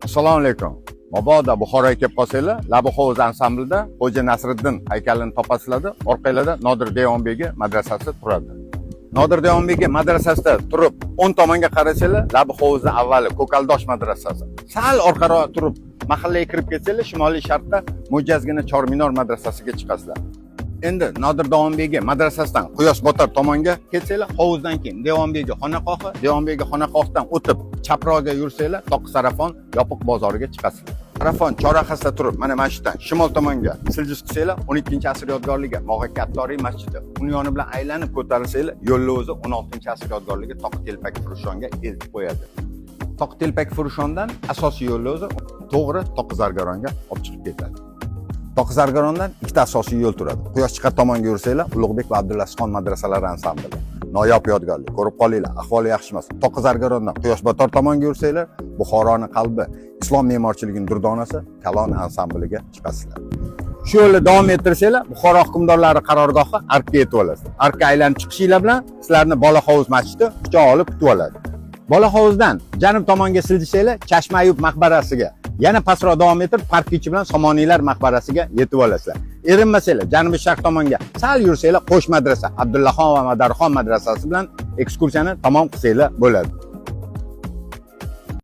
Assalomu alaykum. Mabodo Buxoroga kelib qolsanglar, Labi hovuz ansamblida Xo'ja Nasriddin haykalini topasizlar. Orqanglarda Nodir Deyonbegi madrasasi turadi. Nodir Deyonbegi madrasasida turib, o'ng tomonga qarasanglar, Labi hovuzning avvali Ko'kaldosh madrasasi. Sal orqaroq turib, mahallaga kirib ketsanglar, shimoliy sharqda Mo'jazgina Chorminor madrasasiga chiqasizlar. Endi Nodir Deyonbegi madrasasidan Quyosh botar tomonga ketsanglar, hovuzdan keyin Deyonbegi xonaqohi, Deyonbegi xonaqohidan o'tib chaproqga yursanglar, Toqsarafon yopiq bozoriga chiqasizlar. Sarafon chorrahasida turib, mana yerdan shimol tomonga siljish qilsanglar, 12-asr yodgorligi Mog'aka Attoriy masjidi. Uni yoni bilan aylanib ko'tarilsanglar, yo'lni o'zi 16-asr yodgorligi Toqtelpak Furushonga eltib qo'yadi. Toqtelpak Furushondan asosiy yo'lni o'zi to'g'ri Toqizargaronga olib chiqib ketadi. Toqizargarondan ikkita asosiy yo'l turadi. Quyosh chiqar tomonga yursanglar, Ulug'bek va Abdulazizxon madrasalari ansambli. Noyob yodgorlik, ko'rib qolinglar, ahvoli yaxshi emas. Toqizargarondan Quyosh botar tomonga yursanglar, Buxoroning qalbi, islom me'morchiligining durdonasi Kalon ansambliga chiqasizlar. Shu yo'lda davom ettirsanglar, Buxoro hukmdorlari qarorgohi Arkka yetib olasiz. Arkka aylanib chiqishinglar bilan sizlarni Bola hovuz masjidi quchoq olib kutib oladi. Bola hovuzdan janub tomonga siljisanglar, Chashma Ayub maqbarasiga, yana pastroq davom etib Parkchi bilan Somoniylar maqbarasiga yetib olasizlar. Erinmasanglar, janubiy sharq tomonga sal yursanglar, Qo'sh madrasa, Abdullaxon va Madarxon madrasasi bilan ekskursiyani tamom qilsanglar bo'ladi.